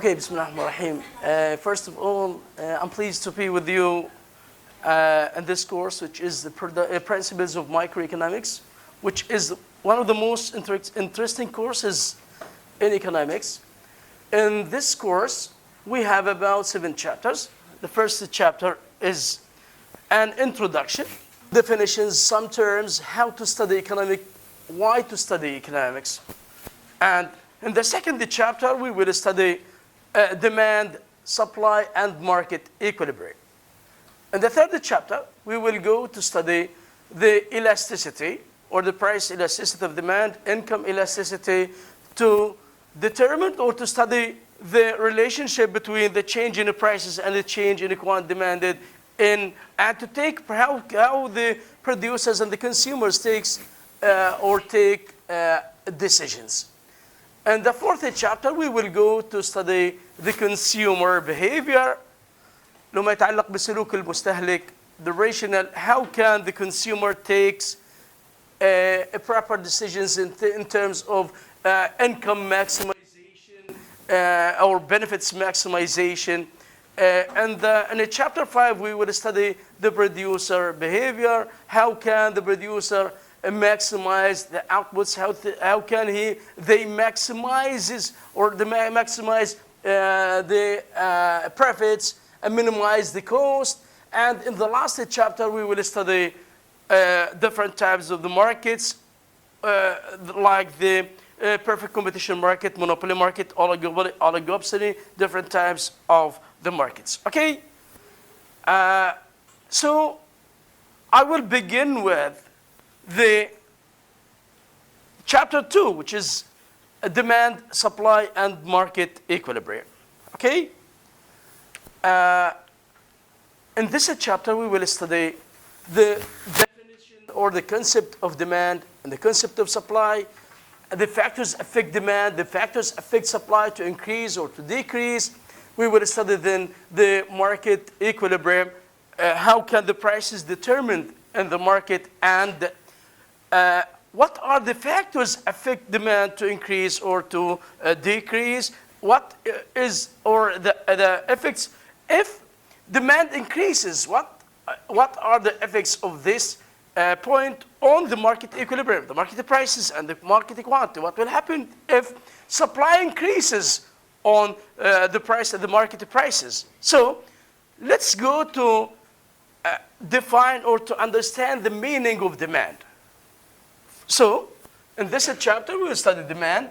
Okay, Bismillahirrahmanirrahim. First of all, I'm pleased to be with you in this course, which is the Principles of Microeconomics, which is one of the most interesting courses in economics. In this course, we have about 7 chapters. The first chapter is an introduction, definitions, some terms, how to study why to study economics. And in the second chapter, we will study demand, supply, and market equilibrium. In the third chapter, we will go to study the elasticity, or the price elasticity of demand, income elasticity, to determine or to study the relationship between the change in the prices and the change in the quantity demanded, and to take how the producers and the consumers take decisions. In the fourth chapter, we will go to study the consumer behavior, لما يتعلق بسلوك المستهلك, the rational, how can the consumer takes proper decisions in terms of income maximization or benefits maximization. And in chapter 5, we will study the producer behavior, how can the producer maximize the outputs, how can they maximize the profits and minimize the cost. And in the last chapter, we will study different types of the markets, like the perfect competition market, monopoly market, oligopoly, different types of the markets. Okay? So I will begin with the chapter 2, which is demand, supply, and market equilibrium. Okay? In this chapter, we will study the definition or the concept of demand and the concept of supply. The factors affect demand, the factors affect supply to increase or to decrease. We will study then the market equilibrium, how can the prices determined in the market, and what are the factors affect demand to increase or to decrease? What is, or the effects if demand increases? What are the effects of this point on the market equilibrium, the market prices and the market quantity? What will happen if supply increases on the price of the market prices? So let's go to define or to understand the meaning of demand. So in this chapter, we will study demand,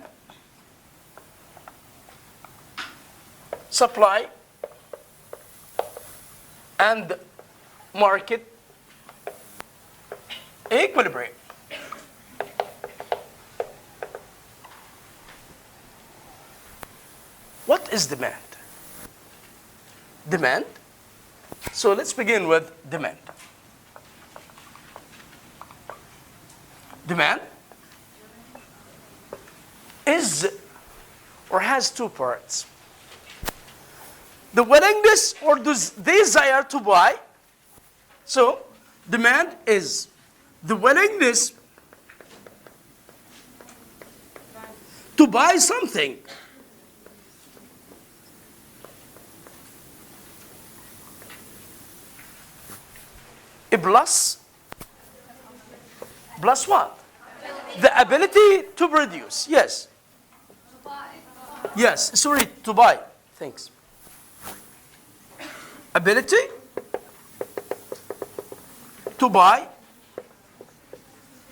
supply, and market equilibrium. What is demand? Demand. So let's begin with demand. Demand is or has 2 parts. The willingness or desire to buy. So demand is the willingness to buy something. A plus what? The ability to produce. Yes. Yes, sorry, to buy. Thanks. Ability to buy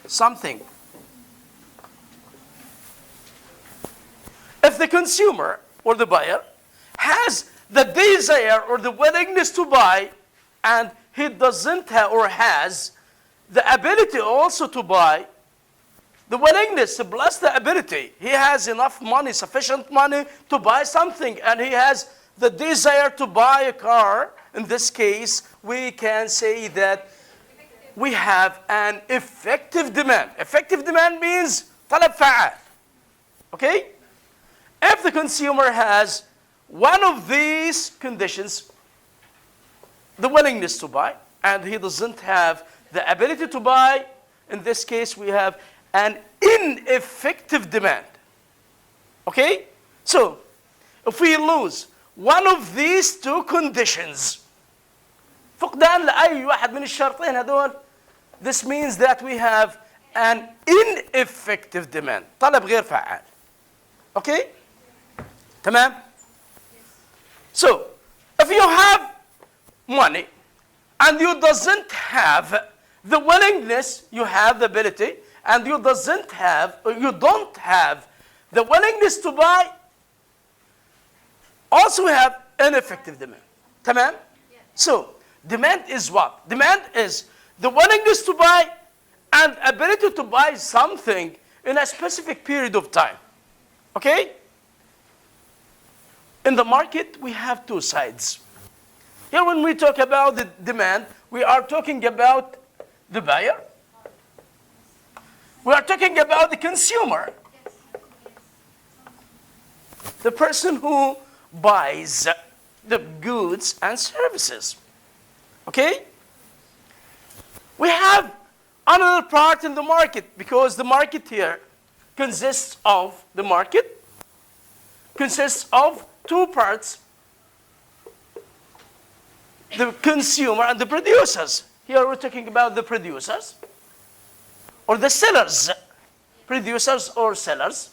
something. If the consumer or the buyer has the desire or the willingness to buy, and he doesn't have or has the ability also to buy, the willingness plus the ability, he has enough money, sufficient money to buy something, and he has the desire to buy a car. In this case, we can say that we have an effective demand. Effective demand means طلب فعال. Okay? If the consumer has one of these conditions, the willingness to buy, and he doesn't have the ability to buy, in this case we have an ineffective demand. Okay? So if we lose one of these two conditions, فقدان لأي واحد من الشرطين هذول, this means that we have an ineffective demand, طلب غير فعال. Okay? تمام? So, if you have money and you doesn't have the willingness, you have the ability, and you don't have the willingness to buy, also we have ineffective demand. تمام? So, demand is what? Demand is the willingness to buy and ability to buy something in a specific period of time. Okay? In the market, we have two sides. Here, when we talk about the demand, we are talking about the buyer. We are talking about the consumer. The person who buys the goods and services. Okay? We have another part in the market, because the market here consists of two parts, the consumer and the producers. Here we're talking about the producers or the sellers, producers or sellers,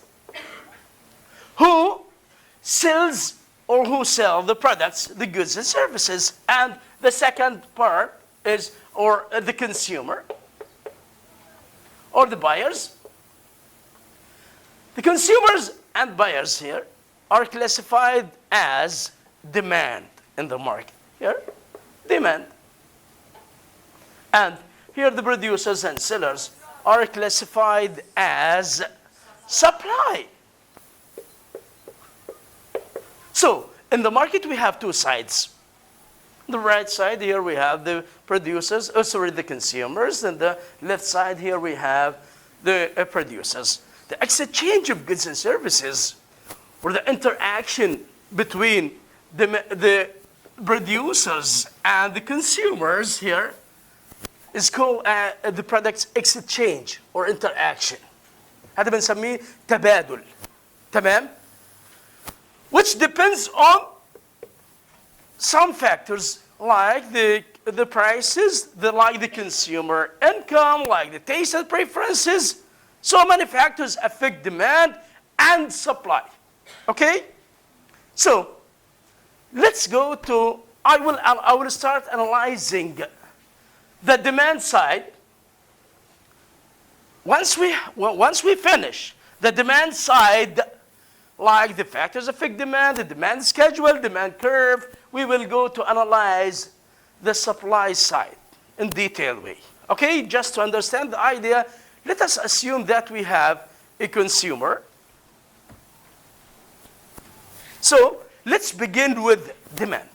who sells or who sell the products, the goods and services. And the second part is the consumer or the buyers. The consumers and buyers here are classified as demand in the market. Here, demand. And here the producers and sellers are classified as supply. So, in the market we have two sides. On the right side here we have the producers, the consumers, and the left side here we have the producers. The exchange of goods and services, or the interaction between the producers and the consumers here, is called the products exchange or interaction. هذا بنسميه تبادل. تمام? Which depends on some factors like the prices, like the consumer income, like the taste and preferences. So many factors affect demand and supply. Okay? So, let's go to, I will start analyzing the demand side. Once we finish the demand side, like the factors affect demand, the demand schedule, demand curve, we will go to analyze the supply side in detailed way. Okay, just to understand the idea, let us assume that we have a consumer. So let's begin with demand.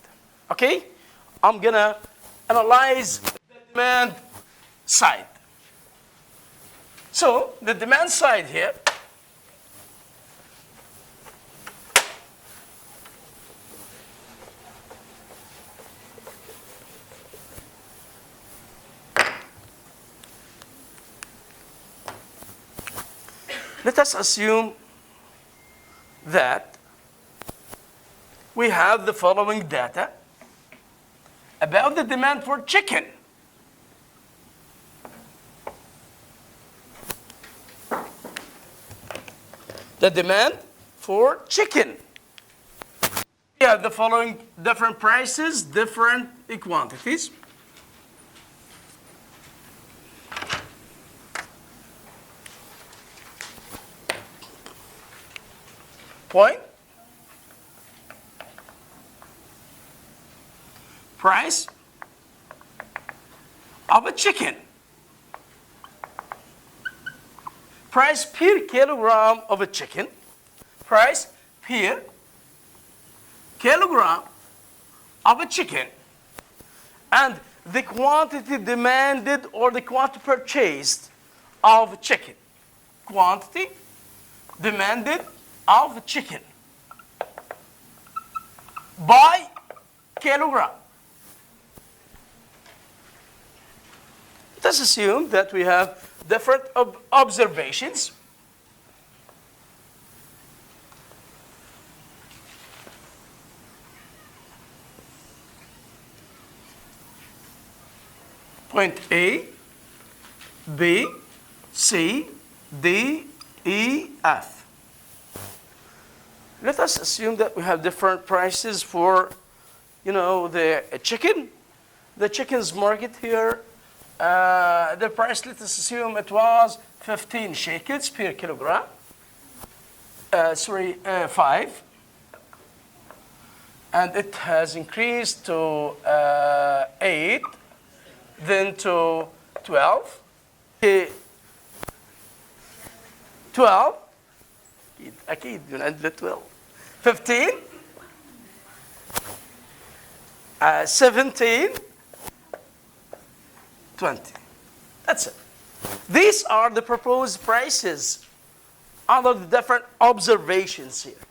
Okay, I'm gonna analyze the demand side. So the demand side here, let us assume that we have the following data about the demand for chicken. The demand for chicken. We have the following different prices, different quantities. Point. Price of a chicken. Price per kilogram of a chicken. Price per kilogram of a chicken. And the quantity demanded or the quantity purchased of chicken. Quantity demanded of chicken by kilogram. Let's assume that we have different observations. Point A, B, C, D, E, F. Let us assume that we have different prices for, the chicken. The chicken's market here, the price, let us assume it was 15 shekels per kilogram. 5. And it has increased to 8, then to 12. Okay. 12. أكيد من عند 12. 15. 17. 20. That's it. These are the proposed prices under the different observations here.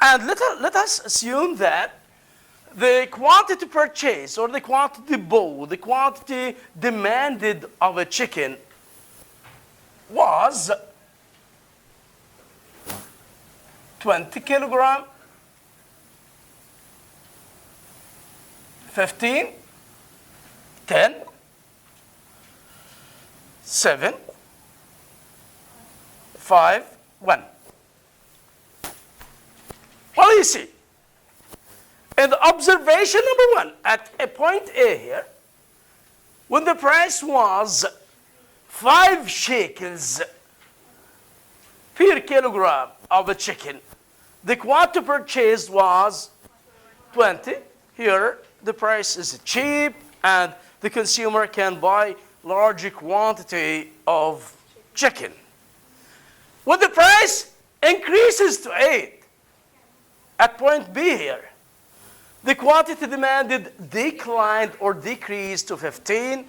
And let us assume that the quantity purchased or the quantity bought, the quantity demanded of a chicken was 20 kilogram, 15, 10, 7, 5, 1. What do you see? In the observation number 1, at a point A here, when the price was 5 shekels per kilogram of a chicken, the quantity purchased was 20. Here, the price is cheap, and the consumer can buy large quantity of chicken. When the price increases to 8, at point B here, the quantity demanded declined or decreased to 15.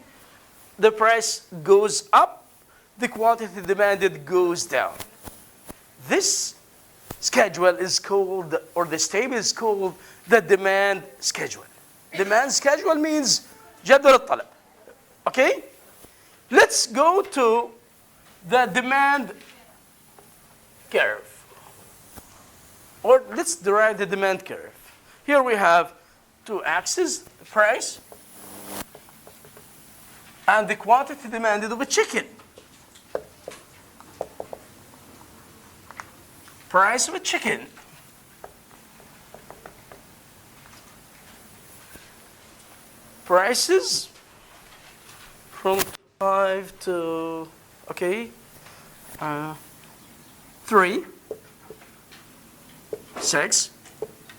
The price goes up. The quantity demanded goes down. This schedule is called, or this table is called, the demand schedule. Demand schedule means جدول الطلب. Okay? Let's go to the demand curve. Or let's derive the demand curve. Here we have 2 axes, price, and the quantity demanded of a chicken. Price of a chicken. Prices from 5 to, 3, 6,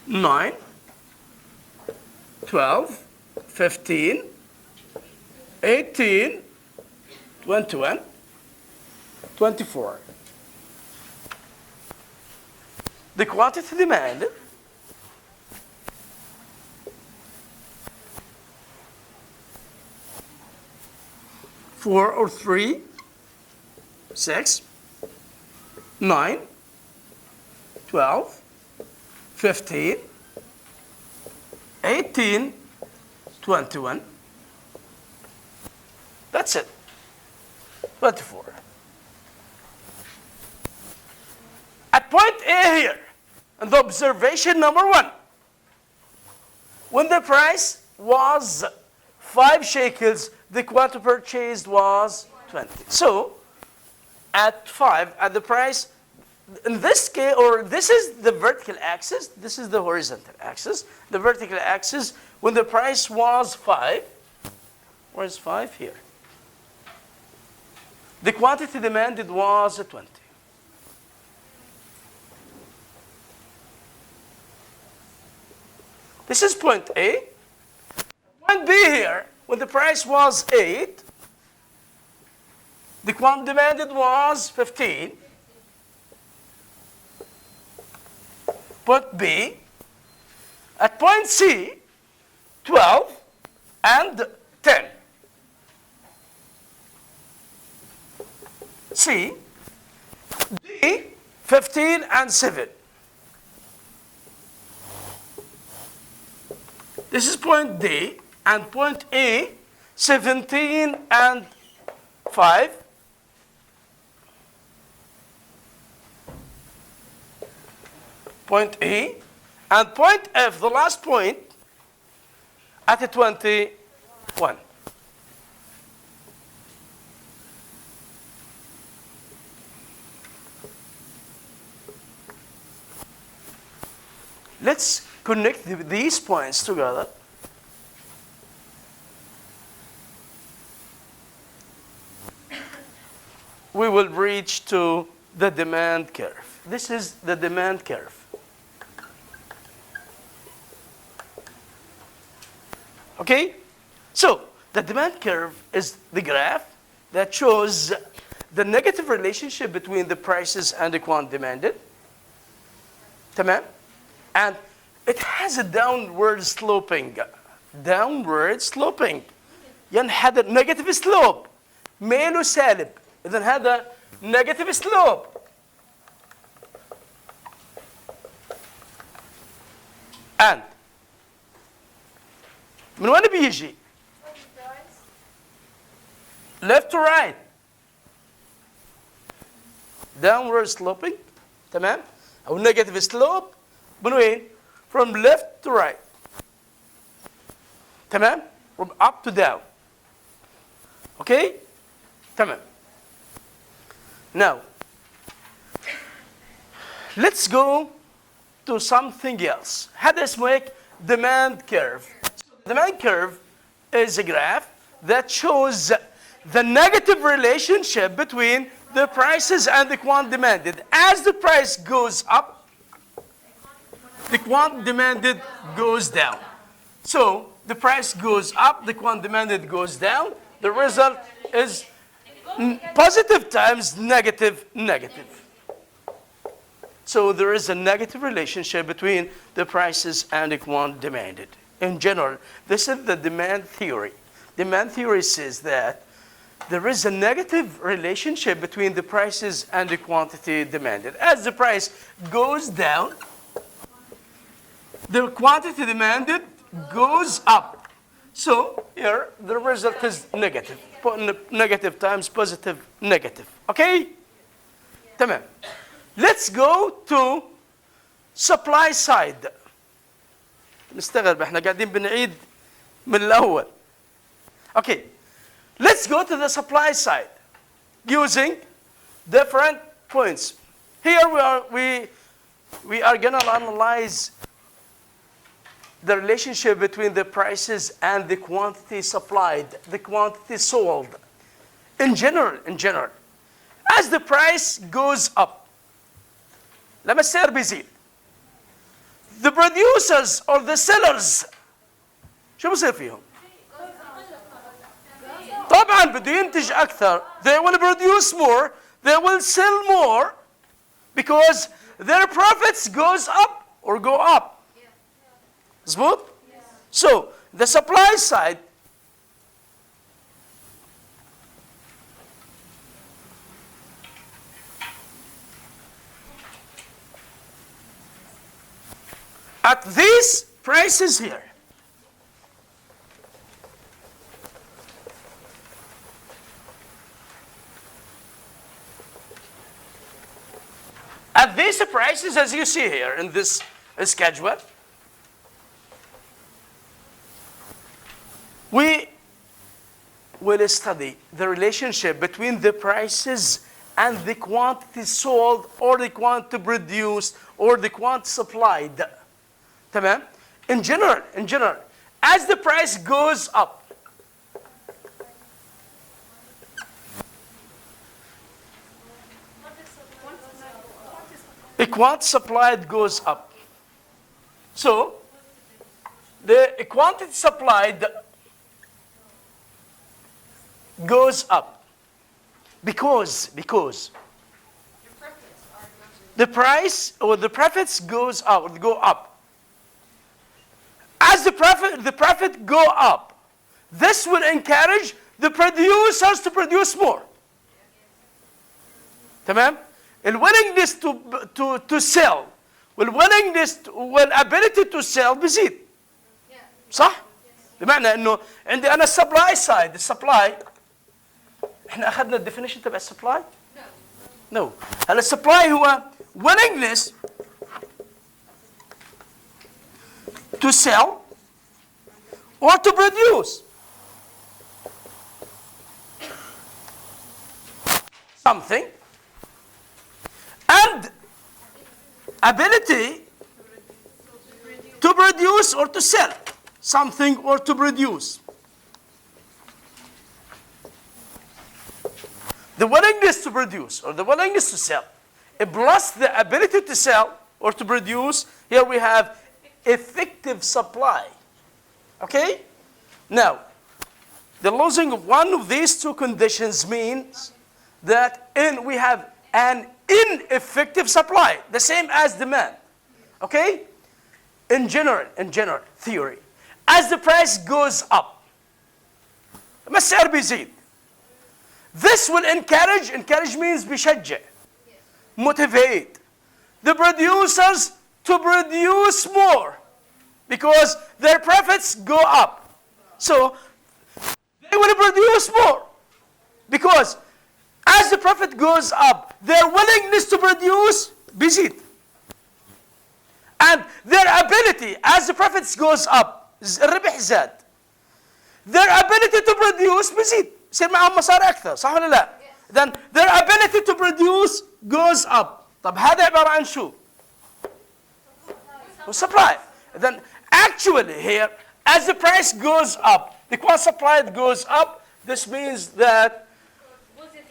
9, 12, 15, 18, 21, 24. The quantity demanded four or 3, 6, 9, 12, 15, 18, 21. That's it. 24. At point A here, in the observation number 1, when the price was 5 shekels, the quantity purchased was 20. So, at 5, at the price, in this case, or this is the vertical axis, this is the horizontal axis. The vertical axis, when the price was 5, where's 5? Here. The quantity demanded was 20. This is point A. Point B here, when the price was 8, the quantity demanded was 15. Point B. At point C, 12 and 10. C. D, 15 and 7. This is point D, and point E, 17 and 5. Point E, and point F, the last point, at 21. Let's connect these points together. We will reach to the demand curve. This is the demand curve. Okay? So, the demand curve is the graph that shows the negative relationship between the prices and the quantity demanded. تمام? And it has a downward sloping. Downward sloping. ينحدر negative slope. ميله سالب. إذن هذا negative slope. And من وين بيجي؟ left to right. Downward sloping. تمام؟ أو negative slope. من وين؟ From left to right. تمام؟ From up to down. Okay? تمام. Now, let's go to something else. هذا اسمه demand curve. Demand curve is a graph that shows the negative relationship between the prices and the quantity demanded. As the price goes up, the quantity demanded goes down. So the price goes up, the quantity demanded goes down. The result is positive times negative, negative. So there is a negative relationship between the prices and the quantity demanded. In general, this is the demand theory. Demand theory says that there is a negative relationship between the prices and the quantity demanded. As the price goes down, the quantity demanded goes up. So here, the result is negative. Negative times positive, negative. Okay? تمام. Let's go to supply side. نستغرب احنا قاعدين بنعيد من الأول. Okay. Let's go to the supply side using different points. Here we are going to analyze the relationship between the prices and the quantity supplied, the quantity sold. In general, as the price goes up, لما السعر بيزيد, the producers or the sellers شو بصير فيهم؟ طبعا بده ينتج أكثر. They will produce more, they will sell more because their profits goes up or go up. مظبوط؟ So the supply side at these prices here, at these prices, as you see here in this schedule, we will study the relationship between the prices and the quantity sold or the quantity produced or the quantity supplied. تمام? In general, as the price goes up, the quantity supplied goes up. So the quantity supplied goes up because the price or the profits go up. As the profit go up, this will encourage the producers to produce more. تمام؟ الwillingness to sell, والability to sell بيزيد. صح؟ بمعنى انه عندي انا السبلاي سايد، السبلاي احنا اخذنا الديفينيشن تبع السبلاي؟ نو. هلا السبلاي هو willingness to sell or to produce something, and ability produce or to sell something or to produce. The willingness to produce or the willingness to sell, plus the ability to sell or to produce, here we have effective supply. Okay? Now, the losing of one of these two conditions means that we have an ineffective supply, the same as demand. Okay? In general theory, as the price goes up, ما السعر بيزيد. This will encourage means بيشجع, motivate the producers to produce more because their profits go up. So they will produce more because as the profit goes up, their willingness to produce بيزيد. And their ability, as the profits goes up, الربح زاد. Their ability to produce بيزيد. يصير معهم مصاري أكثر، صح ولا لا؟ Then their ability to produce goes up. طب هذا عبارة عن شو؟ Supply. Then actually here, as the price goes up, the quantity supplied goes up. This means that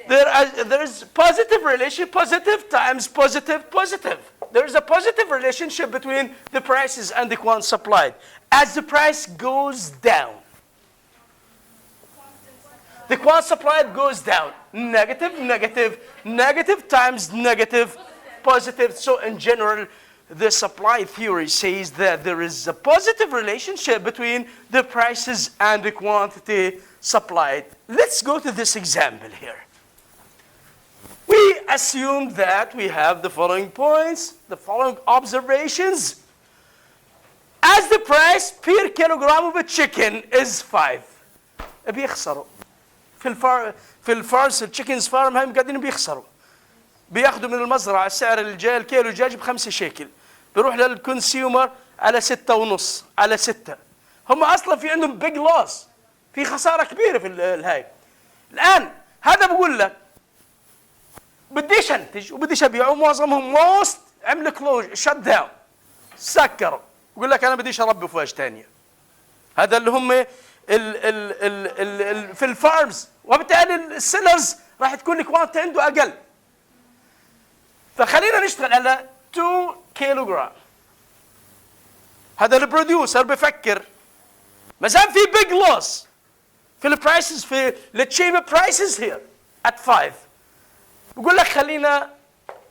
there is positive relation, positive times positive, positive. There is a positive relationship between the prices and the quantity supplied. As the price goes down, the quantity supplied goes down. Negative, negative, negative times negative, positive. So in general, the supply theory says that there is a positive relationship between the prices and the quantity supplied. Let's go to this example here. We assume that we have the following points, the following observations. As the price per kilogram of a chicken is 5. بيخسروا. في الفارس التشيكنز فارم هاي قاعدين بيخسروا. بياخذوا من المزرعة سعر الكيلو دجاج ب5 شيكل. بيروح للكونسيومر على 6.5 على 6. هم أصلا في عندهم بيج لوس. في خسارة كبيرة في الهاي. الآن هذا بقول لك بديش انتج وبديش ابيع ومعظمهم موست عمل كلوج شت داون سكروا بقول لك انا بديش اربي فواج ثانيه. هذا اللي هم في الفارمز وبالتالي السيلرز راح تكون الكوانتي عنده اقل. فخلينا نشتغل على 2 كيلوغرام. هذا البروديوسر بفكر ما زال في بيج لوس في البرايسز في التشيب برايسز هير ات 5. بقول لك خلينا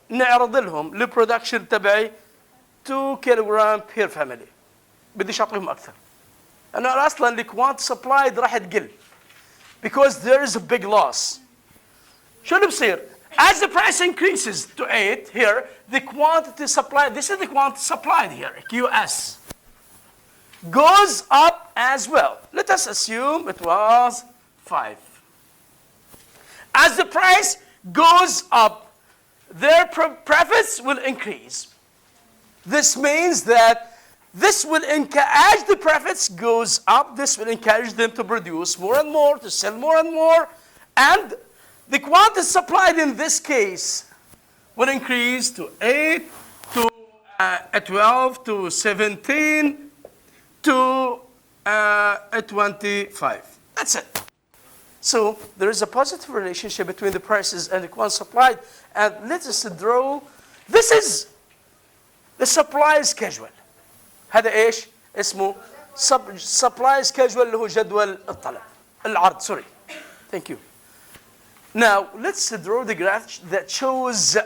نعرض لهم البرودكشن تبعي 2 كيلوغرام بير فاميلي. بديش اعطيهم اكثر. انا اصلا الكوانت سبلايد راح تقل. Because there is a big loss. شو اللي بصير؟ As the price increases to 8 here, the quantity supplied, this is the quantity supplied here, QS, goes up as well. Let us assume it was 5. As the price goes up, their profits will increase. This means that this will encourage the profits goes up. This will encourage them to produce more and more, to sell more and more. And the quantity supplied in this case will increase to 8, to 12, to 17, to 25. That's it. So there is a positive relationship between the prices and the quantity supplied. And let us draw, this is the supply schedule. هذا ايش؟ اسمه supply schedule اللي هو جدول الطلب. العرض, sorry. Thank you. Now let's draw the graph that shows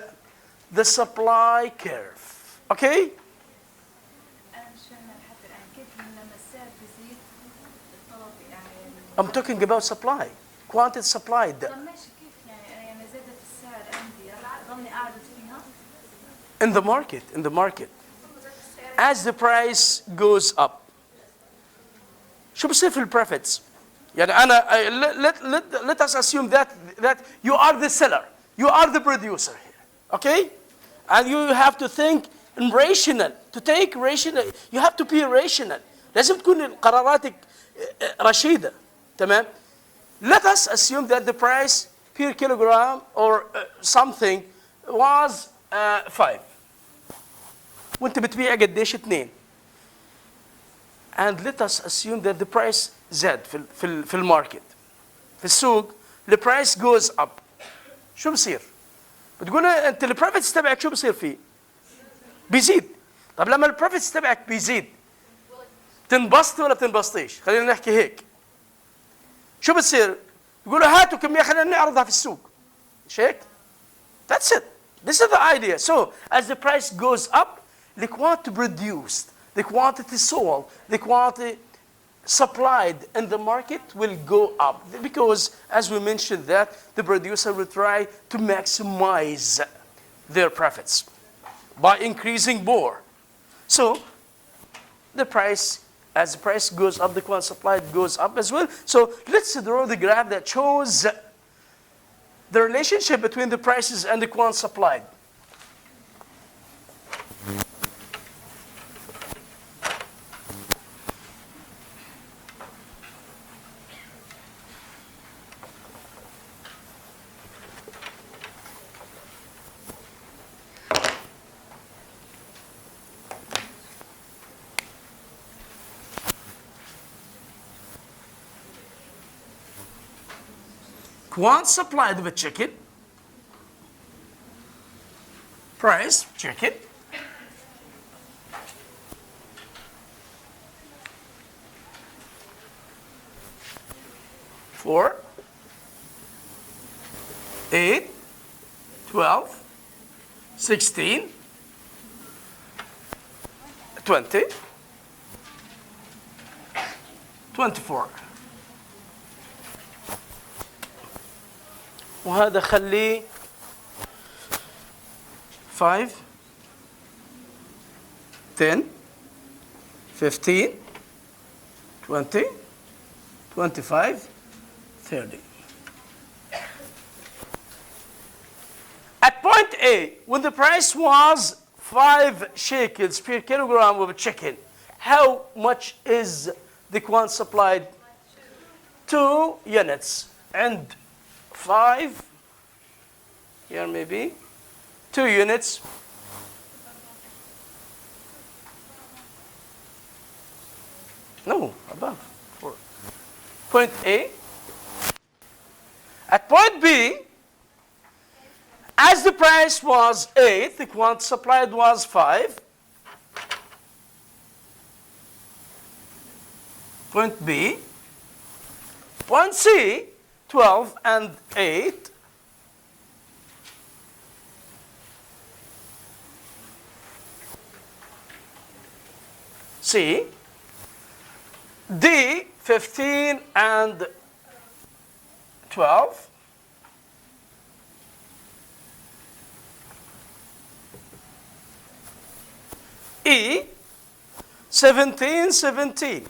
the supply curve. Okay? I'm talking about supply. Quantity supplied. In the market. As the price goes up. شو بصير في البروفيتس؟ يعني أنا let us assume that you are the seller, you are the producer here, okay? And you have to think rational, to take rational, you have to be rational. لازم تكون قراراتك رشيدة, تمام? Let us assume that the price per kilogram or something was 5. وانت بتبيع قديش 2. and let us assume that the price زاد في الماركت في السوق البرايس goes up شو بصير؟ بتقول انت البروفيتس تبعك شو بصير فيه؟ بيزيد. طب لما البروفيتس تبعك بيزيد تنبسطي ولا بتنبسطيش؟ خلينا نحكي هيك. شو بتصير؟ يقولوا هاتوا كمية خلينا نعرضها في السوق. مش هيك؟ That's it. This is the idea. So as the price goes up, the quantity produced, the quantity sold, the quantity supplied in the market will go up. Because as we mentioned that, the producer will try to maximize their profits by increasing more. So the price, as the price goes up, the quantity supplied goes up as well. So let's draw the graph that shows the relationship between the prices and the quantity supplied. Quantity supplied of a chicken, price chicken, four, 8, 12, 16, 20, 24. وهذا خليه 5 10 15 20 25 30. At point A, when the price was 5 shekels per kilogram of chicken, how much is the quantity supplied? 2 units. And 5, here maybe, 2 units. No, above. 4. Point A. At point B, as the price was 8, the quantity supplied was 5. Point B. Point C, 12 and 8. C. D, 15 and 12. E, 17, 17.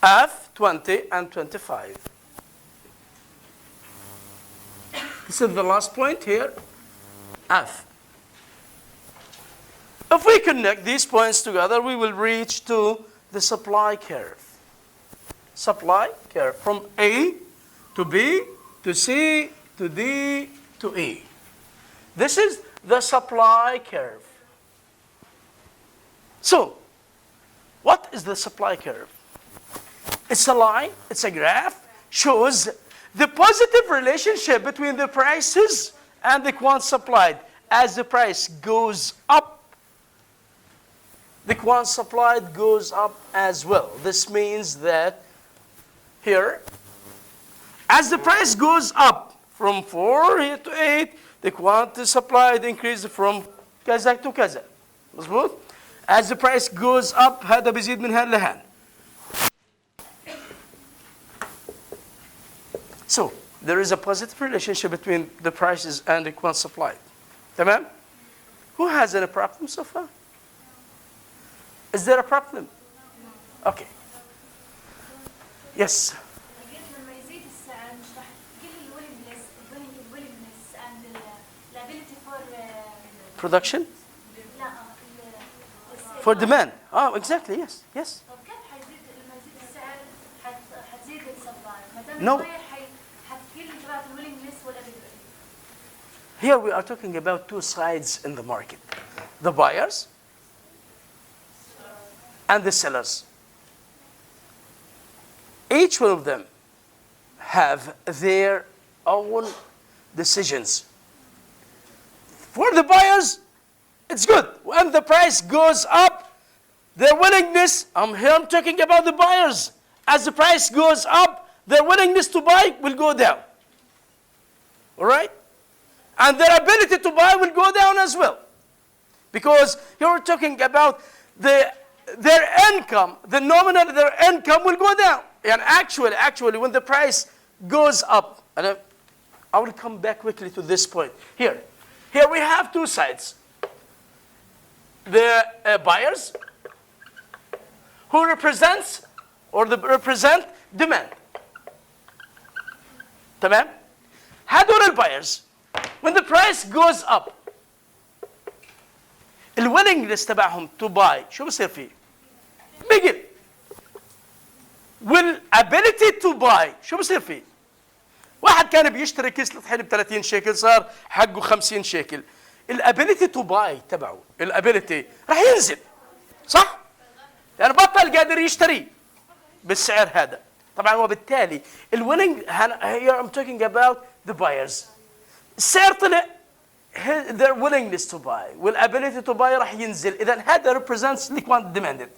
F, 20 and 25. This is the last point here, F. If we connect these points together, we will reach to the supply curve. Supply curve from A to B to C to D to E. This is the supply curve. So, what is the supply curve? It's a line, it's a graph, shows the positive relationship between the prices and the quantity supplied. As the price goes up, the quantity supplied goes up as well. This means that here, as the price goes up from 4 here to 8, the quantity supplied increases from كذا to كذا. مظبوط؟ As the price goes up, هذا بيزيد من هان لهان. So, there is a positive relationship between the prices and the quantity supplied. تمام? Who has any problem so far? Is there a problem? Okay. Yes. لما يزيد السعر مش راح تقل الويلنجنس and الابيلتي فور Production? لا For demand. Oh, exactly. Yes. Yes. طب كيف حيزيد لما يزيد السعر حتزيد السبلاي ما دام No. الباير حتقل تبعت الويلنجنس والابيلتي Here we are talking about two sides in the market. The buyers and the sellers. Each one of them have their own decisions. For the buyers, it's good. When the price goes up, their willingness, I'm talking about the buyers. As the price goes up, their willingness to buy will go down. All right? And their ability to buy will go down as well. Because you're talking about their income, the nominal, their income will go down. And actually, when the price goes up, and I will come back quickly to this point. Here we have two sides. The buyers, who represent demand. تمام؟ هدول البايرز when the price goes up الويلنجنس تبعهم to buy شو بصير فيه؟ بقل. والابيليتي تو باي شو بصير فيه؟ واحد كان بيشتري كيس طحين ب 30 شيكل صار حقه 50 شيكل. الابيليتي تو باي تبعه الابيليتي راح ينزل. صح؟ يعني بطل قادر يشتري بالسعر هذا. طبعا وبالتالي الويلنج here I'm talking about the buyers. السعر طلع their willingness to buy والability to buy راح ينزل. إذا هذا represents liquid demanded.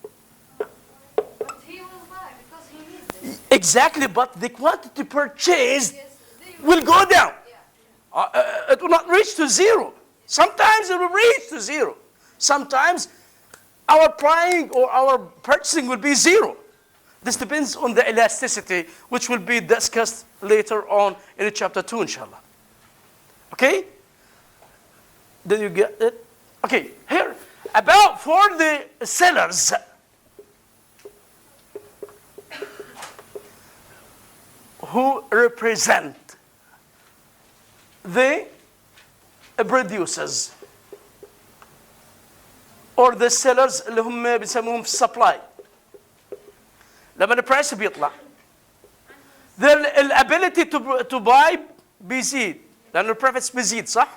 But he will buy because he needs it. Exactly, but the quantity purchased will go down. It will not reach to zero. Sometimes it will reach to zero. Sometimes our buying or our purchasing will be zero. This depends on the elasticity, which will be discussed later on in chapter 2, inshallah. Okay? Did you get it? Okay, here, about for the sellers. Who represent the producers or the sellers اللي هم بيسموهم supply. لما البرايس بيطلع the ability to buy بيزيد لأن البروفيتس بيزيد صح؟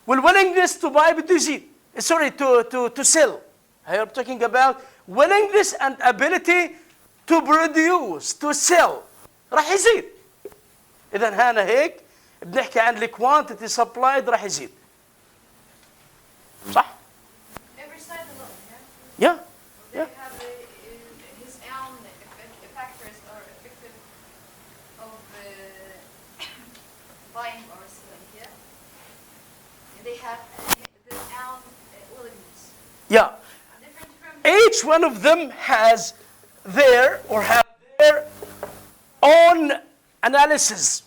والwillingness to buy بده يزيد. Sorry, to sell. Here I'm talking about willingness and ability to produce, to sell. راح يزيد. إذا هنا هيك بنحكي عن الكوانتيتي سبلايد راح يزيد. صح؟ Every side alone, Yeah. They Yeah. have his own factors or effective of buying or selling, yeah? And they have their own willingness. Yeah. Different from Each one of them has their own analysis.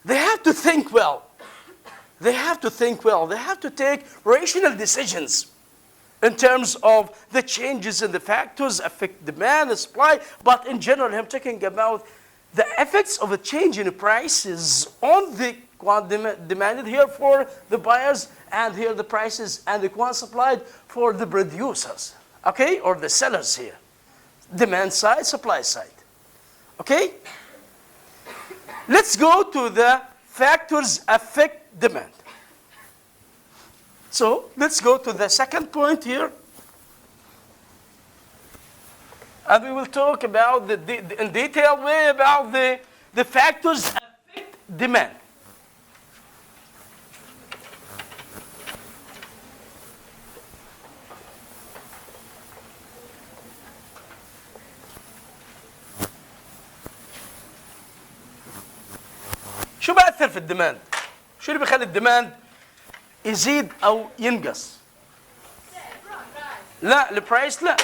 They have to think well. They have to think well. They have to take rational decisions in terms of the changes in the factors affect demand and supply. But in general, I'm talking about the effects of a change in prices on the demanded here for the buyers, and here the prices and the quantity supplied for the producers, okay, or the sellers here. Demand side, supply side. Okay? Let's go to the factors affect demand. So let's go to the second point here. And we will talk about in detailed way about the factors affect demand. شو بأثر في الديماند؟ شو اللي بيخلي الديماند يزيد أو ينقص؟ لا البرايس لا.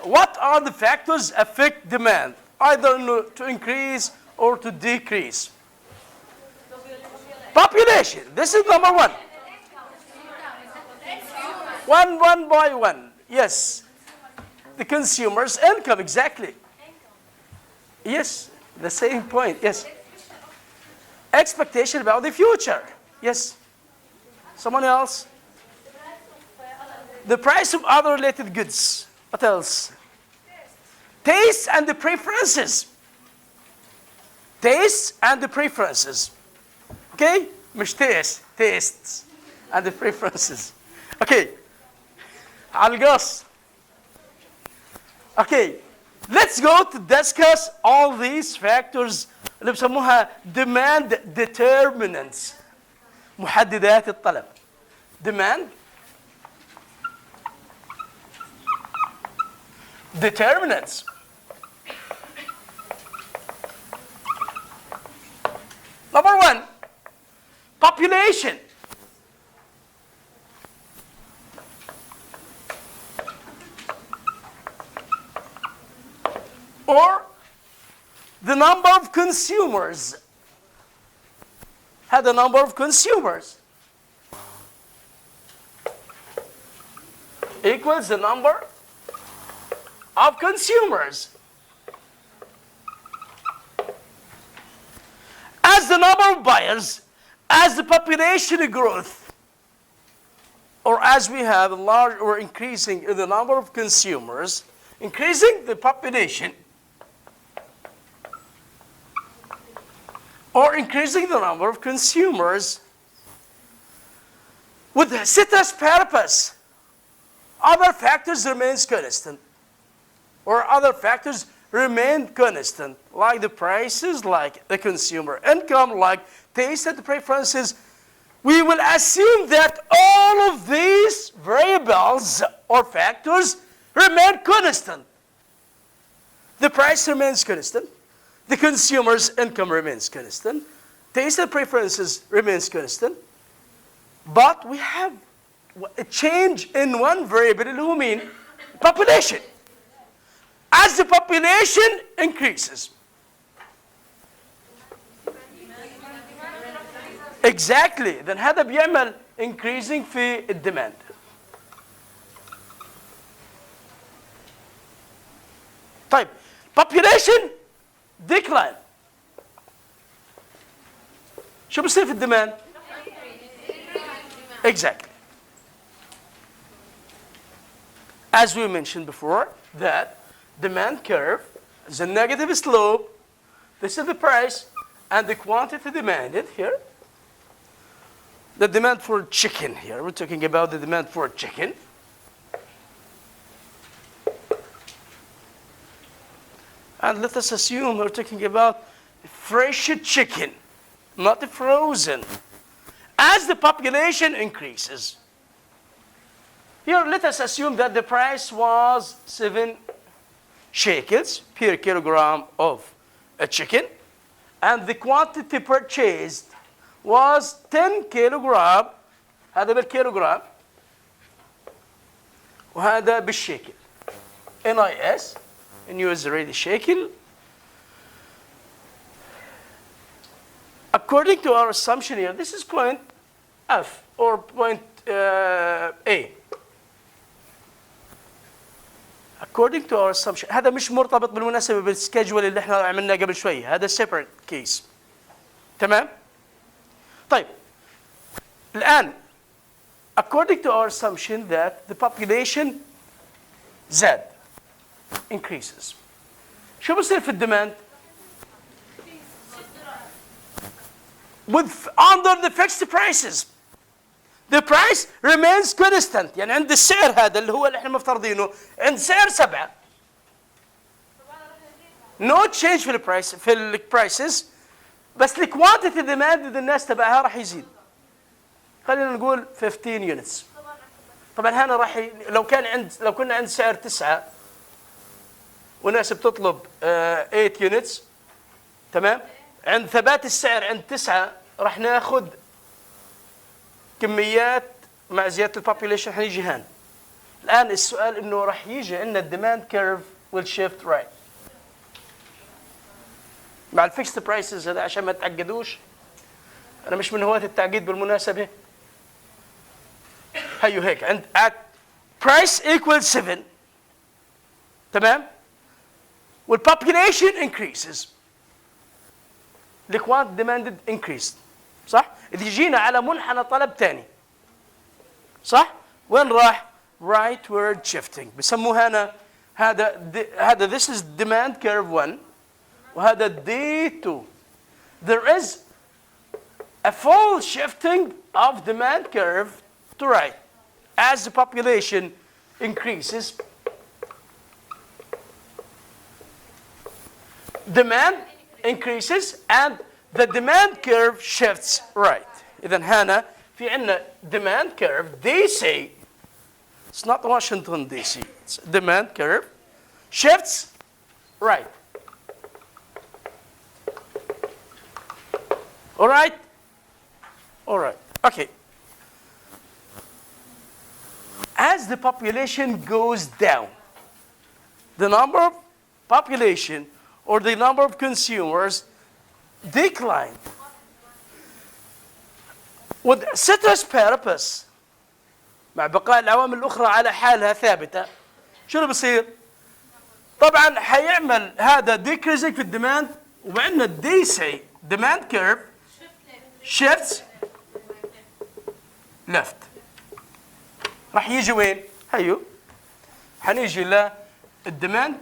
What are the factors affect demand? Either to increase or to decrease. Population. This is number one. One by one. Yes. The consumer's income, exactly. Yes, the same point, yes. Expectation about the future, yes. Someone else? The price of other related goods. What else? Taste and the preferences. tastes and the preferences. Okay? مش tastes and the preferences. Okay. على القص. Okay. Let's go to discuss all these factors اللي بسموها demand determinants. محددات الطلب. Demand determinants. Number one, population. Or the number of consumers. Had the number of consumers equals the number of consumers. As the number of buyers, as the population growth, or as we have a large or increasing in the number of consumers, increasing the population, or increasing the number of consumers, with the ceteris paribus, other factors remains constant, or other factors remain constant, like the prices, like the consumer income, like taste and preferences. We will assume that all of these variables or factors remain constant. The price remains constant. The consumer's income remains constant. Taste and preferences remains constant. But we have a change in one variable, who mean population. As the population increases. Exactly. Then هذا بيعمل increasing في الديماند. طيب population decline. شو بصير في الديماند؟ Exactly. As we mentioned before, that demand curve is a negative slope. This is the price and the quantity demanded here. The demand for chicken here. We're talking about the demand for chicken. And let us assume we're talking about fresh chicken, not frozen. As the population increases, here let us assume that the price was 7 shekels per kilogram of a chicken, and the quantity purchased was 10 kilogram. هذا بالكيلوغرام وهذا بالشيكل. NIS in US already shekel. According to our assumption here, this is point F or point A. According to our assumption, هذا مش مرتبط بالمناسبة بالسكيدجول اللي احنا عملناه قبل شوي. هذا separate case. تمام؟ طيب الآن according to our assumption that the population زاد increases. شو بصير في الديماند؟ with under the fixed prices. The price remains constant. يعني عند السعر هذا اللي هو اللي احنا مفترضينه عند سعر 7. No change في البرايس في البرايسز، بس الكوانتيتي ديماند الناس تبعها راح يزيد. خلينا نقول 15 يونتس. طبعا هنا راح لو كنا عند سعر 9 والناس بتطلب 8 يونتس، تمام؟ عند ثبات السعر عند 9 راح ناخذ كميات مع زياده البوبوليشن حنيجي هان. الان السؤال انه راح يجي عندنا الديماند كيرف ويل شيفت رايت مع الفيكست برايسز. هذا عشان ما تعقدوش، انا مش من هواة التعقيد بالمناسبه. هيو هيك عند at price equals 7، تمام؟ والpopulation increases، the quantity demanded increased، صح؟ إذا جينا على منحنى طلب ثاني، صح؟ وين راح؟ rightward shifting. بسموه هنا هذا this is demand curve 1 وهذا D2 there is a full shifting of demand curve to right. As the population increases, demand increases and the demand curve shifts right. إذا هنا في عندنا demand curve DC. It's not Washington DC. It's demand curve shifts right. All right? All right. Okay. As the population goes down, the number of population or the number of consumers decline. With ceteris paribus مع بقاء العوامل الأخرى على حالها ثابتة شو اللي بصير؟ طبعا حيعمل هذا decreasing في الديماند وعندنا DC demand curve shifts left. راح يجي وين؟ هيو حنيجي للديماند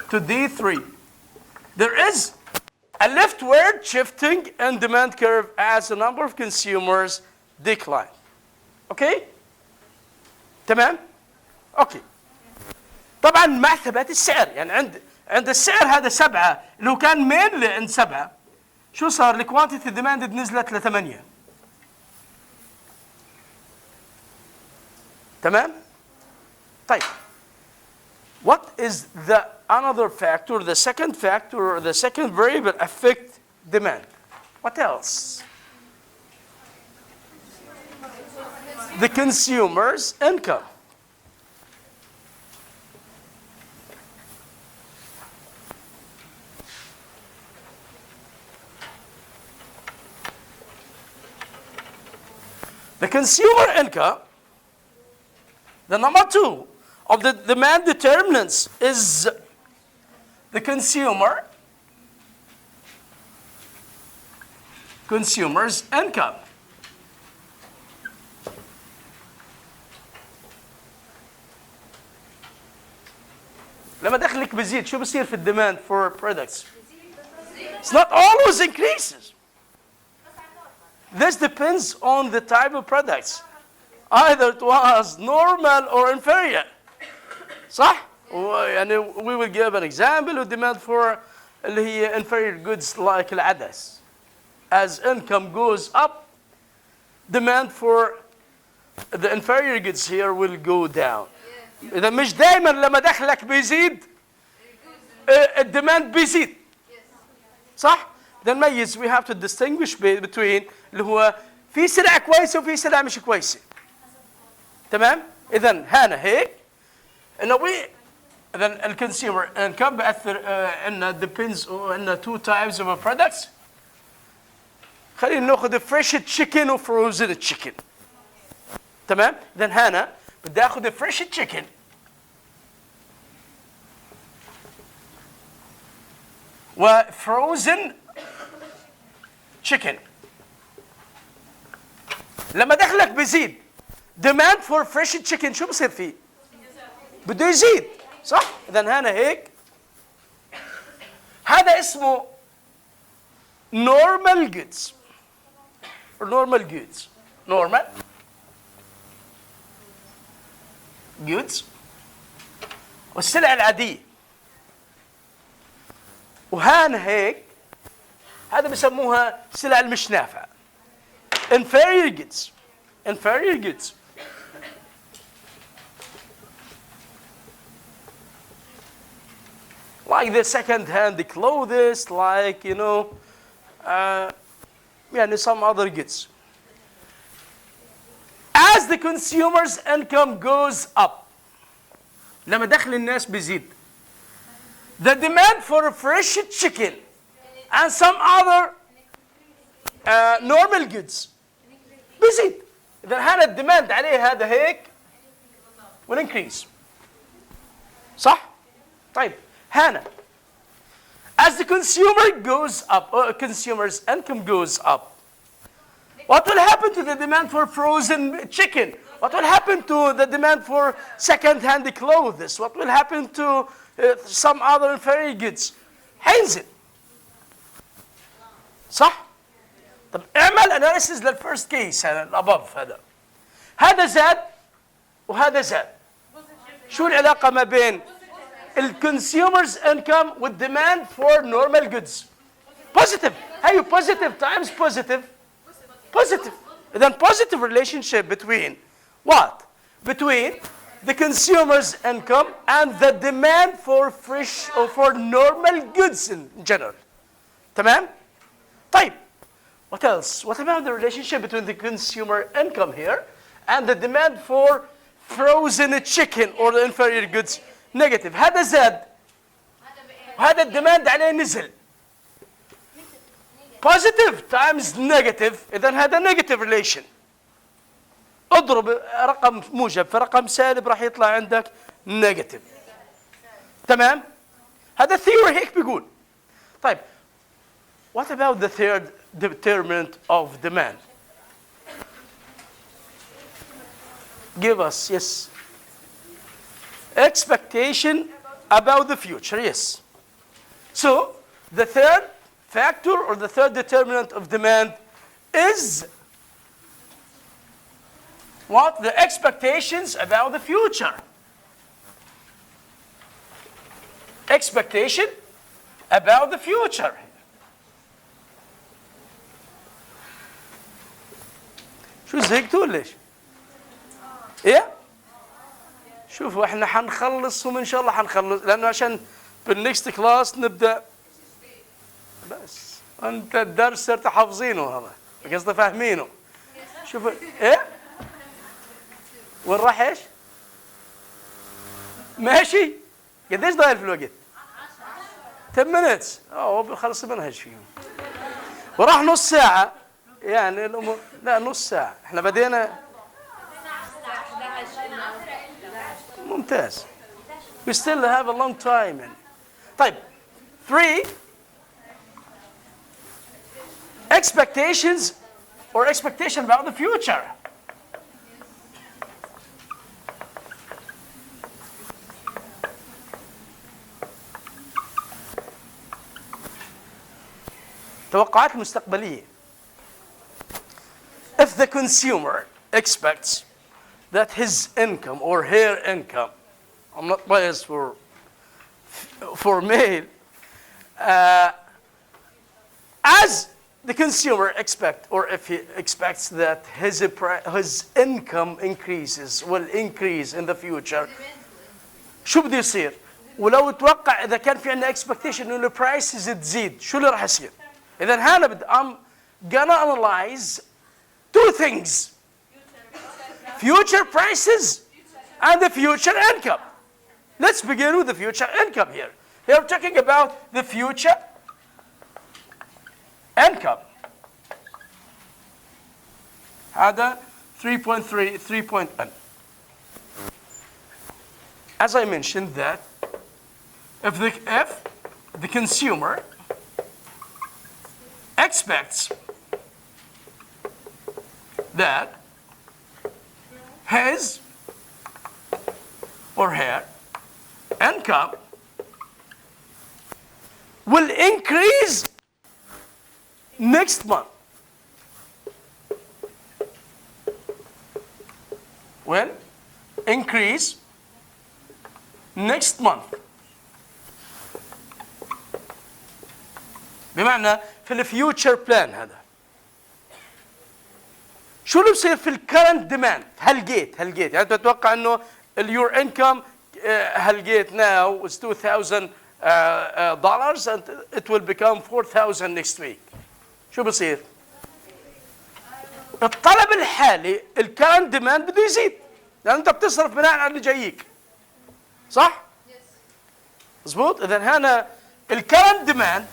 to D3. There is a leftward shifting in demand curve as the number of consumers decline. Okay? تمام؟ اوكي. طبعا مع ثبات السعر، يعني عند السعر هذا 7 اللي هو كان مين عند 7 شو صار؟ الكوانتيتي ديماند نزلت ل 8. تمام؟ طيب. What is the another factor, the second factor, or the second variable affect demand? What else? The consumer's income. The consumer income, the number 2 of the demand determinants is the consumer's income. لما دخلك بيزيد شو بصير في الديماند for products؟ It's not always increases. This depends on the type of products. Either it was normal or inferior. صح؟ يعني we will give an example of demand for اللي هي inferior goods like العدس. As income goes up, demand for the inferior goods here will go down. إذا مش دائما لما دخلك بيزيد الديماند بيزيد. صح؟ ده نميز we have to distinguish between اللي هو في سلع كويسة وفي سلع مش كويسة. تمام؟ إذا هنا هيك إنه إذا الكونسيومر income بأثر إنه depends إنه 2 types of products. خلينا ناخذ fresh chicken و frozen chicken. تمام؟ إذا هنا بدي آخذ fresh chicken. و frozen chicken. لما دخلك بيزيد demand for fresh chicken شو بصير فيه؟ بده يزيد صح؟ إذا هنا هيك هذا اسمه normal goods or normal goods. normal goods والسلع العادية. وهنا هيك هذا بسموها سلع المش نافعة. inferior goods. inferior goods. Like the second-hand clothes, like some other goods. As the consumer's income goes up, لما دخل الناس بيزيد, the demand for fresh chicken and some other normal goods بيزيد. إذا هذا الديماند عليه هذا هيك will increase. صح؟ طيب هنا as the consumer goes up or consumer's income goes up, what will happen to the demand for frozen chicken? What will happen to the demand for second-hand clothes? What will happen to some other inferior goods? هينزل. صح؟ طب اعمل اناليسيز للفيرست كيس هذا الابف هذا زاد وهذا زاد. شو العلاقة ما بين الكونسيومرز انكم والديماند فور نورمال جودز؟ بوزيتيف. هي بوزيتيف تايمز بوزيتيف بوزيتيف. إذا positive relationship between what? Between the consumer's income and the demand for fresh or for normal goods in general. تمام؟ طيب. What else? What about the relationship between the consumer income here and the demand for frozen chicken or the inferior goods? Negative. هذا زاد وهذا الديماند عليه نزل. Positive times negative. إذا هذا negative relation. اضرب رقم موجب في رقم سالب راح يطلع عندك negative. تمام؟ هذا theory هيك بيقول. طيب. What about the third determinant of demand? Give us, yes. Expectation about the future, yes. So, the third factor or the third determinant of demand is what? The expectations about the future. Expectation about the future. شو زهقتوا ليش؟ ايه؟ شوفوا احنا حنخلصهم ان شاء الله حنخلص لانه عشان بالنكست كلاس نبدا بس انت الدرس صرت حافظينه هذا قصدي فاهمينه. شوفوا ايه؟ وين راح ايش؟ ماشي؟ قديش ضايل في الوقت؟ 10 minutes. هو بنخلص المنهج فيهم. وراح نص ساعة يعني الامور لا نص ساعة احنا بدينا ممتاز. We still have a long time. طيب 3 expectations or expectation about the future. توقعات المستقبلية. If the consumer expects that his income or her income, I'm not biased for male, as the consumer expect, or if he expects that his income increases, will increase in the future, شو بده يصير؟ ولو توقع إذا كان في عندنا expectation إنه البرايسز تزيد، شو اللي راح يصير؟ إذا هنا I'm gonna analyze 2 things. Future prices and the future income. Let's begin with the future income here. Here we're talking about the future income. هذا 3.3. As I mentioned that if the consumer expects that his or her income will increase next month. Will increase next month. بمعنى في الفيوتشر بلان هذا. شو اللي بصير في الكرنت ديماند؟ هالجيت يعني تتوقع انه your income هالجيت now is $2,000 and it will become 4,000 next week. شو بصير؟ الطلب الحالي الكرنت ديماند بده يزيد لان انت بتصرف بناء على اللي جايك. صح؟ مظبوط؟ اذا هنا الكرنت ديماند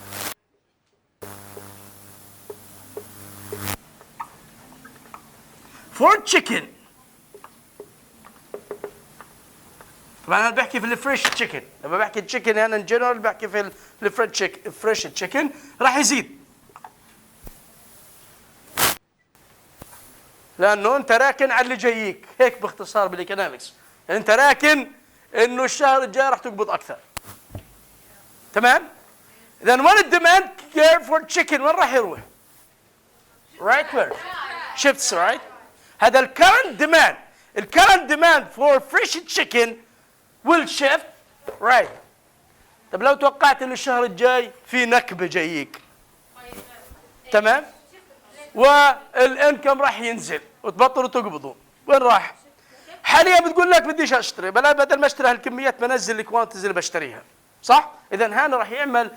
for chicken. طبعا انا بحكي في الفريش تشيكن، لما بحكي تشيكن انا ان جنرال بحكي في الفريش تشيكن راح يزيد. لانه انت راكن على اللي جايك، هيك باختصار بالايكونومكس، انت راكن انه الشهر الجاي راح تقبض اكثر. تمام؟ then when الديماند كيرف for chicken وين راح يروح؟ right where؟ shifts right؟ هذا الكرنت demand. الكرنت demand for fresh chicken will shift right. طب لو توقعت ان الشهر الجاي في نكبه جايك تمام والانكم راح ينزل وتبطلوا تقبضوا وين راح؟ حاليا بتقول لك بديش اشتري بدل ما اشتري هالكميات بنزل الكوانتيز اللي بشتريها صح؟ اذا هنا راح يعمل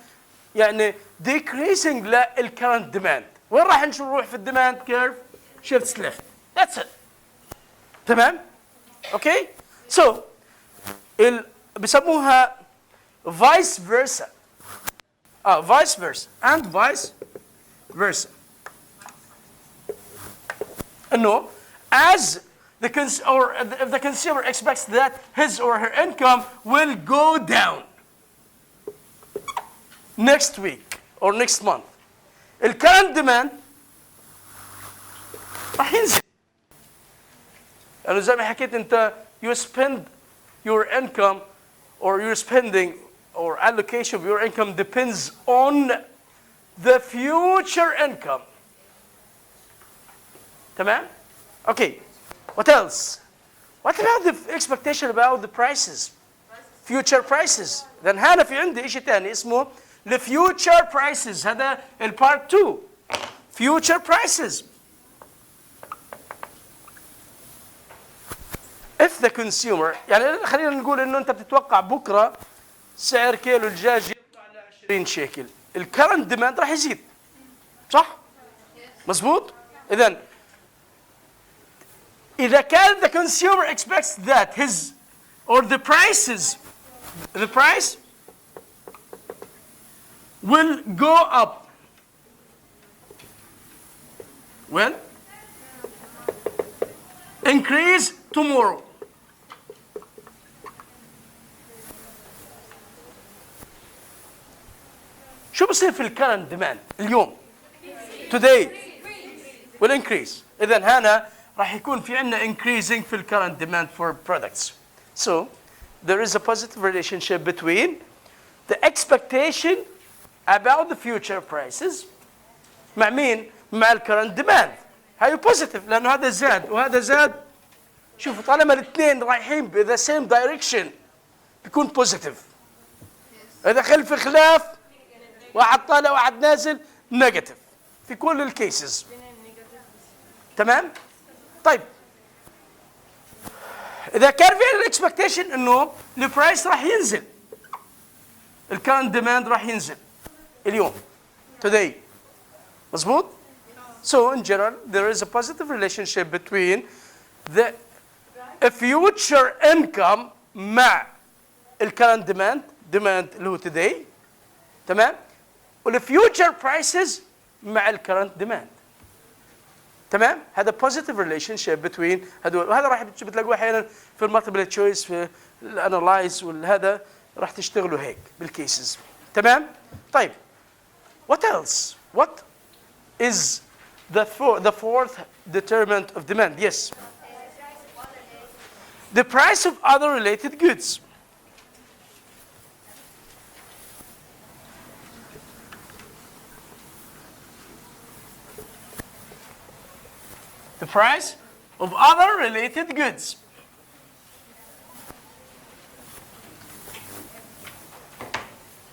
يعني decreasing للكرنت ديماند. وين راح نروح في الديماند كيرف؟ shifts left. That's it. تمام؟ اوكي؟ سو بسموها vice versa. vice versa and vice versa. انه as if the consumer expects that his or her income will go down next week or next month, الكرنت demand راح ينزل. يعني زي ما حكيت انت you spend your income or your spending or allocation of your income depends on the future income. تمام؟ Okay. What else? What about the expectation about the prices? Future prices. Then هنا في عندي شيء ثاني اسمه the future prices. هذا البارت 2. Future prices. If the consumer يعني خلينا نقول انه انت بتتوقع بكره سعر كيلو الدجاج يطلع ل 20 شيكل. الكرنت ديماند راح يزيد. صح؟ مظبوط؟ إذا كان the consumer expects that his or the price will go up. Well, increase tomorrow. شو بصير في الكرنت ديماند اليوم؟ Today will increase. إذا هنا راح يكون في عندنا increasing في current demand for products. So there is a positive relationship between the expectation about the future prices مع مين؟ مع current demand. هاي positive لأنه هذا زاد وهذا زاد. شوفوا طالما الاثنين رايحين ب the same direction بيكون positive. إذا خلف خلاف واحد طالع واحد نازل negative في كل الكيسز. تمام؟ طيب اذا كان في الاكسبكتيشن انه البرايس راح ينزل الكرنت ديماند راح ينزل اليوم today مظبوط. So in general there is a positive relationship between the future income مع الكرنت demand اللي هو today تمام والfuture prices مع الكرنت demand تمام. هذا positive relationship between هذول وهذا راح بتلاقوه احيانا في المالتيبل تشويس في الانالايز والهذا راح تشتغلوا هيك بالكيسز تمام. طيب what else? What is the fourth determinant of demand? Yes. The price of other related goods. The price of other related goods.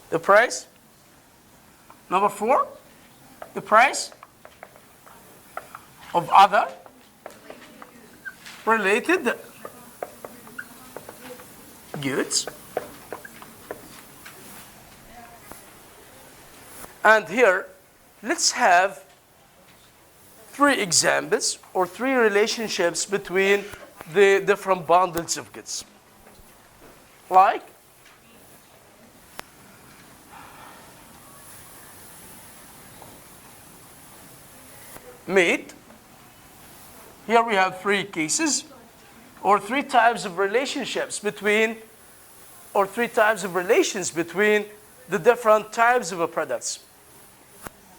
The price. Number 4, the price of other related goods. And here, let's have 3 examples or 3 relationships between the different bundles of goods. Like meat. Here we have 3 cases or 3 types of relationships between or 3 types of relations between the different types of products.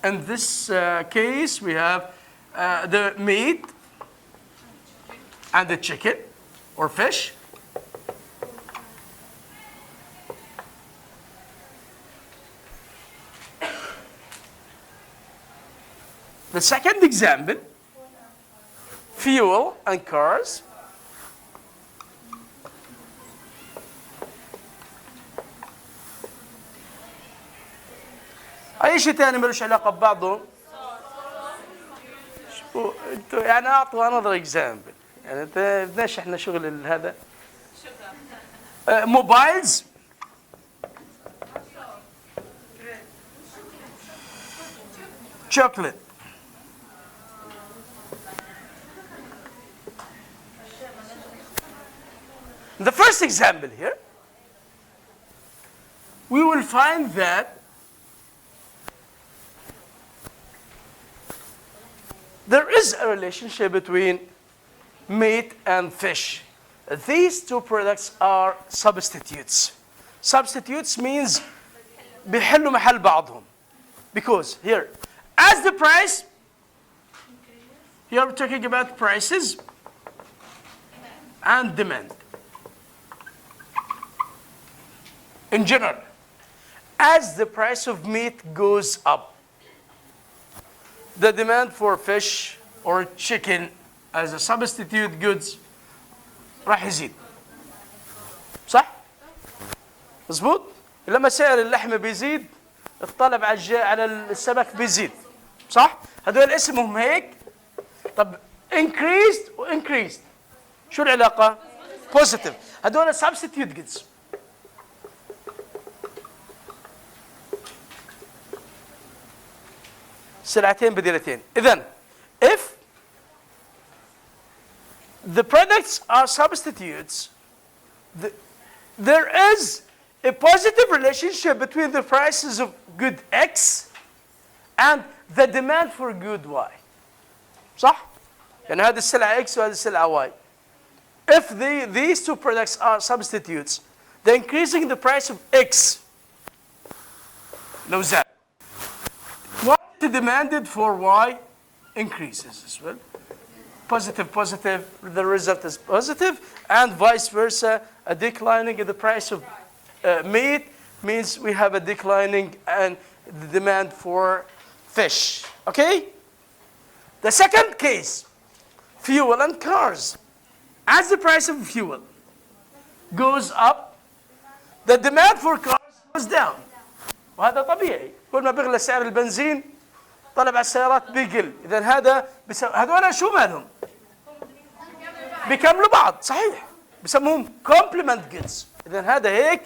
In this case, we have the meat and the chicken or fish. The second example, fuel and cars. أي شيء تاني ملوش علاقة ببعضه. شو انتوا يعني أعطوا another example. يعني بدناش احنا شغل هذا. موبايلز. chocolate. The first example here, we will find that there is a relationship between meat and fish. These two products are substitutes. Substitutes means بيحلوا محل بعضهم. Because here, as the price, here we're talking about prices and demand. In general, as the price of meat goes up, the demand for fish or chicken as a substitute goods راح يزيد. صح؟ مظبوط؟ لما سعر اللحمة بيزيد الطلب على السمك بيزيد. صح؟ هذول اسمهم هيك. طب increased و increased شو العلاقة؟ positive. هذول substitute goods. سلعتين بديلتين. إذن if the products are substitutes, there is a positive relationship between the prices of good X and the demand for good Y. صح؟ يعني هذه السلعة X وهذه السلعة Y. If these two products are substitutes, they're increasing the price of X. لو زاد. What demanded for Y increases as well. Positive, positive, the result is positive, and vice versa. A declining in the price of meat means we have a declining and the demand for fish. Okay? The second case, fuel and cars. As the price of fuel goes up, the demand for cars goes down. وهذا طبيعي. كل ما بيغلى سعر البنزين طلب على السيارات بيقل. إذا هذول شو مالهم؟ بيكملوا بعض. صحيح. بسموهم complement goods. إذا هذا هيك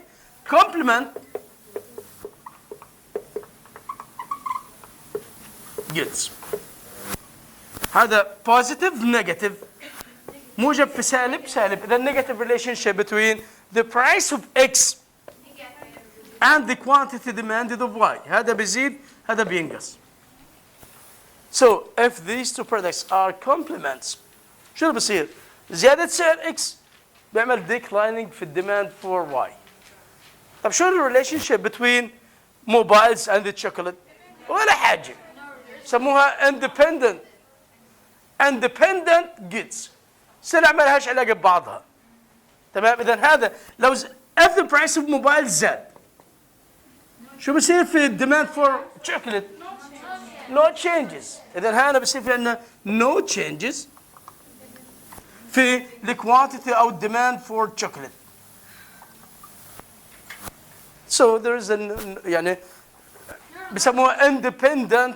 complement goods. هذا positive negative. موجب في سالب سالب. إذا negative relationship between the price of X and the quantity demanded of Y. هذا بيزيد هذا بينقص. So if these two products are complements, شو اللي بصير؟ زيادة سعر X بيعمل declining في demand for Y. طب شو relationship between mobiles and the chocolate؟ ولا حاجة. سموها independent goods. سلع ما لهاش علاقة ببعضها. تمام؟ إذا هذا لو if the price of mobile زاد شو بصير في demand for chocolate؟ No changes. إذا هنا بصير في عندنا no changes في the quantity أو demand for chocolate. So there is يعني بسموها independent